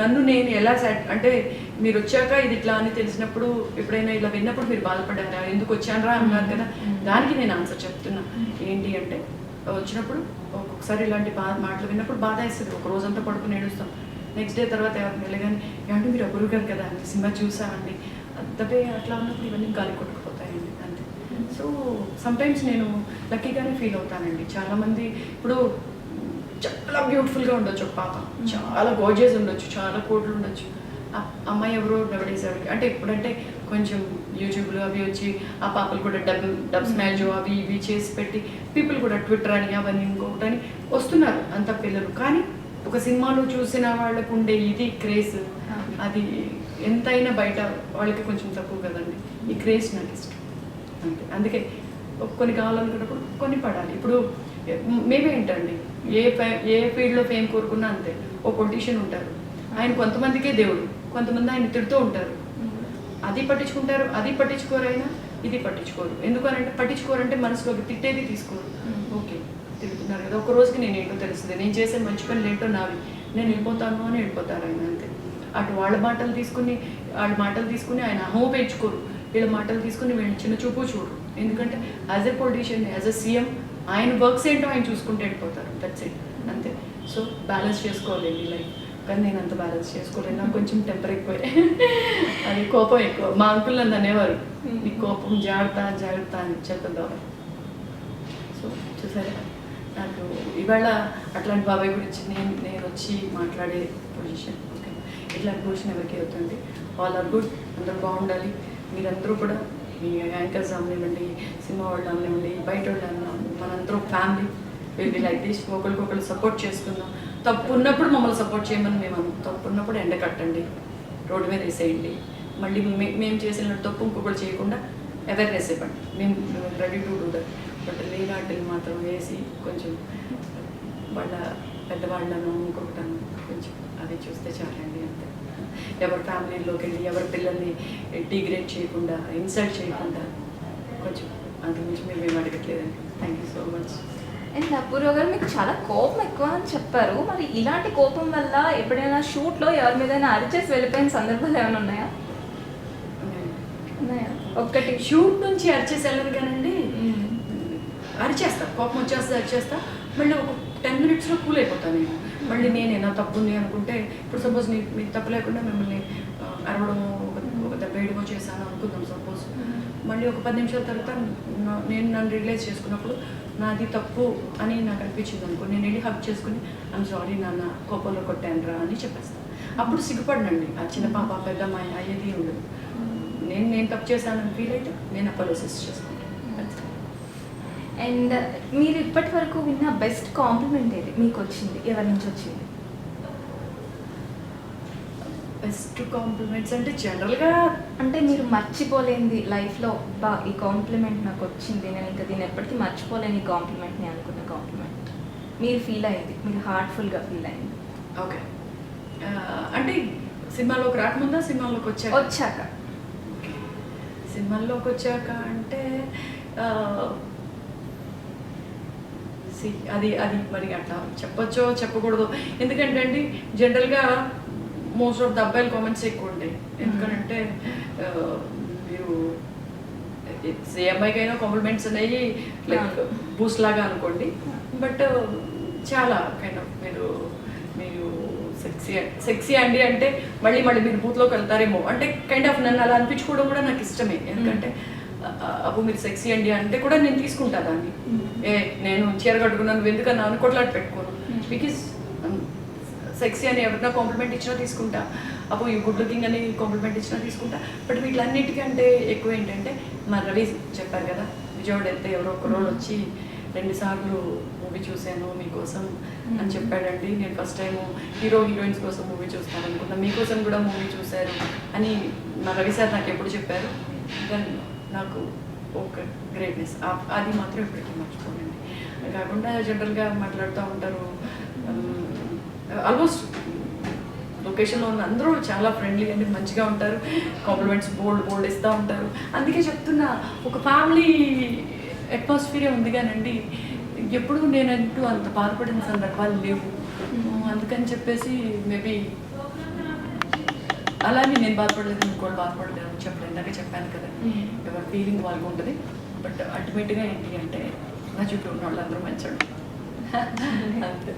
నన్ను నేను ఎలా అంటే మీరు వచ్చాక ఇది ఇట్లా అని తెలిసినప్పుడు ఎప్పుడైనా ఇలా విన్నప్పుడు మీరు బాధపడ్డారా, ఎందుకు వచ్చానరా అన్నారు కదా, దానికి నేను ఆన్సర్ చెప్తున్నా. ఏంటి అంటే వచ్చినప్పుడు ఒక్కొక్కసారి ఇలాంటి మాటలు విన్నప్పుడు బాధ వేస్తుంది, ఒక రోజంతా పడుకుని ఏడుస్తాం. నెక్స్ట్ డే తర్వాత ఎవరిని వెళ్ళగానే ఏమంటే మీరు అప్పుడు గారు కదా సినిమా చూసామండి అంతపే అట్లా ఉన్నప్పుడు ఇవన్నీ గాలి కొట్టుకుపోతాయండి అంతే. సో సమ్టైమ్స్ నేను లక్కీగానే ఫీల్ అవుతానండి. చాలామంది ఇప్పుడు చాలా బ్యూటిఫుల్గా ఉండొచ్చు ఒక పాప, చాలా గోర్జియస్ ఉండొచ్చు, చాలా కోట్లు ఉండొచ్చు, అమ్మాయి ఎవరో నవడేసారు అంటే ఇప్పుడంటే కొంచెం యూట్యూబ్లో అవి వచ్చి ఆ పాపలు కూడా డబ్ స్మాష్ అవి ఇవి చేసి పెట్టి పీపుల్ కూడా ట్విట్టర్ అని అవన్నీ ఇంకొకటి అని వస్తున్నారు అంత పిల్లలు. కానీ ఒక సినిమాలో చూసిన వాళ్ళకు ఉండే ఇది క్రేజ్ అది ఎంతైనా బయట వాళ్ళకి కొంచెం తక్కువ కదండి. ఈ క్రేజ్ నాకు ఇష్టం అంతే. అందుకే కొన్ని కావాలనుకున్నప్పుడు కొన్ని పడాలి. ఇప్పుడు మేబీ ఏంటండి ఏ ఫీల్డ్లో ఫేమ్ కోరుకున్నా అంతే. ఓ పొలిటీషియన్ ఉంటారు, ఆయన కొంతమందికే దేవుడు, కొంతమంది ఆయన తిడుతూ ఉంటారు, అది పట్టించుకుంటారు, అది పట్టించుకోరైనా ఇది పట్టించుకోరు. ఎందుకనంటే పట్టించుకోరంటే మనసులోకి తిట్టేది తీసుకోరు. ఓకే తిడుతున్నారు కదా, ఒక రోజుకి నేను ఏంటో తెలుస్తుంది, నేను చేసే మంచి పనులు ఏంటో నావి, నేను వెళ్ళిపోతాను అని వెళ్ళిపోతారు ఆయన అంతే. అటు వాళ్ళ మాటలు తీసుకుని ఆయన అహో పెంచుకోరు, వీళ్ళ మాటలు తీసుకుని వీళ్ళని చిన్న చూపు చూడరు. ఎందుకంటే as a politician, as a CM ఆయన వర్క్స్ ఏంటో ఆయన చూసుకుంటూ వెళ్ళిపోతారు, దట్స్ ఇట్ అంతే. సో బ్యాలెన్స్ చేసుకోవాలి లైఫ్, కానీ నేను అంత బ్యాలెన్స్ చేసుకోలేదు, నాకు కొంచెం టెంపర్ ఎక్కువ, అది కోపం ఎక్కువ. మా అంకుల్ నన్ను అనేవారు నీ కోపం జాగ్రత్త అని చెప్పేవారు. సో చూసారా నాకు ఇవాళ అట్లాంటి బాబాయ్ గురించి నేను వచ్చి మాట్లాడే పొజిషన్. ఓకే ఇట్లాంటి పొజిషన్ ఎవరికి అవుతుంది. ఆల్ ఆర్ గుడ్, అందరూ బాగుండాలి. మీరందరూ కూడా మీ యాంకర్స్ అవనివ్వండి, సినిమా వాళ్ళు అవనివ్వండి, బయట వాళ్ళు అవనివ్వండి, మనందరూ family will be like this. ఒకరికొకరు సపోర్ట్ చేసుకుందాం. తప్పు ఉన్నప్పుడు మమ్మల్ని సపోర్ట్ చేయమని మేము తప్పు ఉన్నప్పుడు ఎండ కట్టండి, రోడ్డు మీద వేసేయండి. మళ్ళీ మేము చేసిన తప్పు ఇంకొకరు చేయకుండా అవేర్నెస్ ఇవ్వండి. మేము ready to do that. But లీలాంటిని మాత్రం వేసి కొంచెం వాళ్ళ పెద్దవాళ్ళను ఇంకొకటను కొంచెం అది చూస్తే చాలండి అంతే. ఎవరి ఫ్యామిలీలోకి వెళ్ళి ఎవరి పిల్లల్ని డిగ్రేడ్ చేయకుండా, ఇన్సల్ట్ చేయకుండా కొంచెం అంతకుమించి మేము అడగట్లేదండి. Thank you so much. And Apoorva గారు మీకు చాలా కోపం ఎక్కువ అని చెప్పారు. మరి ఇలాంటి కోపం వల్ల ఎప్పుడైనా షూట్లో ఎవరి మీద అరిచేసి వెళ్ళిపోయిన సందర్భాలు ఏమైనా ఉన్నాయా? ఒక్కటి షూట్ నుంచి అరిచేసి వెళ్ళరు కానండి, అరిచేస్తా, కోపం వచ్చేస్తే అరిచేస్తా, మళ్ళీ ఒక 10 minutesలో కూల్ అయిపోతాను నేను. మళ్ళీ నేనేనా తప్పుంది అనుకుంటే, ఇప్పుడు సపోజ్ మీకు తప్పు లేకుండా మిమ్మల్ని అరవడం ఒక దెబ్బేయడమో చేశాను అనుకుందాం సపోజ్, మళ్ళీ ఒక 10 నిమిషాల తర్వాత నేను నన్ను రియలైజ్ చేసుకున్నప్పుడు నాది తప్పు అని నాకు అనిపించింది అనుకో, నేను వెళ్ళి హక్ చేసుకుని ఐమ్ సారీ నాన్న కోపంలో కొట్టానురా అని చెప్పేస్తాను. అప్పుడు సిగ్గుపడినండి, ఆ చిన్న పాప పెద్ద అమ్మాయి అయ్యేది ఉండదు. నేను తప్పు చేశానని ఫీల్ అయితే నేను అపాలజైజ్ చేసుకుంటాను. అండ్ మీరు ఇప్పటి వరకు విన్న బెస్ట్ కాంప్లిమెంట్ ఏది మీకు వచ్చింది, ఎవరి నుంచి వచ్చింది? బెస్ట్ కాంప్లిమెంట్స్ అంటే జనరల్గా అంటే మీరు మర్చిపోలేనిది లైఫ్లో, బా ఈ కాంప్లిమెంట్ నాకు వచ్చింది, నేను ఇంకా దీన్ని ఎప్పటికీ మర్చిపోలేని కాంప్లిమెంట్ని అనుకున్న కాంప్లిమెంట్ మీరు ఫీల్ అయింది, మీరు హార్ట్ఫుల్గా ఫీల్ అయింది? ఓకే అంటే సినిమాలోకి రాకముందా సినిమాలోకి వచ్చాక? సినిమాల్లోకి వచ్చాక అంటే అది మరి అట్లా చెప్పొచ్చో చెప్పకూడదు. ఎందుకంటే అండి జనరల్గా మోస్ట్ ఆఫ్ ద అబ్బాయిల కామెంట్స్ ఎక్కువ ఉంటాయి. ఎందుకంటే మీరు ఏ అమ్మాయికైనా కాంప్లిమెంట్స్ అనేవి లైక్ బూస్ట్ లాగా అనుకోండి. బట్ చాలా కైండ్ ఆఫ్ మీరు సెక్సీ అండి అంటే మళ్ళీ మీరు బూత్లోకి వెళ్తారేమో అంటే కైండ్ ఆఫ్ నన్ను అలా అనిపించుకోవడం కూడా నాకు ఇష్టమే. ఎందుకంటే అప్పుడు మీరు సెక్సీ అండి అంటే కూడా నేను తీసుకుంటా దాన్ని. నేను చీర కట్టుకున్నాను ఎందుకన్నా అనుకోట్లాట్ పెట్టుకోను. బికాజ్ సెక్సీ అని ఎవరైనా కాంప్లిమెంట్ ఇచ్చినా తీసుకుంటా, అప్పుడు ఈ గుడ్ లుకింగ్ అని కాంప్లిమెంట్ ఇచ్చినా తీసుకుంటా. బట్ వీటిలన్నిటికంటే ఎక్కువ ఏంటంటే మా రవి చెప్పారు కదా, విజయవాడ వెళ్తే ఎవరో ఒక రోజు వచ్చి 2 సార్లు మూవీ చూశాను మీకోసం అని చెప్పాడండి. నేను ఫస్ట్ టైం హీరోయిన్స్ కోసం మూవీ చూస్తాను అనుకున్నా, మీకోసం కూడా మూవీ చూశారు అని మా రవి సార్ నాకు ఎప్పుడు చెప్పారు. దెన్ నాకు ఒక గ్రేట్నెస్ అది మాత్రం ఇప్పటికీ మర్చిపోనండి. కాకుండా జనరల్గా మాట్లాడుతూ ఉంటారు. ఆల్మోస్ట్ లొకేషన్లో ఉన్న అందరూ చాలా ఫ్రెండ్లీ అండి, మంచిగా ఉంటారు. కాంప్లిమెంట్స్ బోల్డ్ ఇస్తూ ఉంటారు. అందుకే చెప్తున్నా ఒక ఫ్యామిలీ అట్మాస్ఫియరే ఉంది కానండి ఎప్పుడు నేనంటూ అంత బాధపడిన సందర్భాలు లేవు. అందుకని చెప్పేసి మేబీ అలానే నేను బాధపడలేదు, ఇంకోటి బాధపడలేదు అని చెప్పలేదు. ఇందాక చెప్పాను కదా, ఎవరి ఫీలింగ్ వాళ్ళకు ఉంటుంది. బట్ అల్టిమేట్గా ఏంటి అంటే నా చుట్టూ ఉన్న వాళ్ళందరూ మంచోళ్ళు అంతే.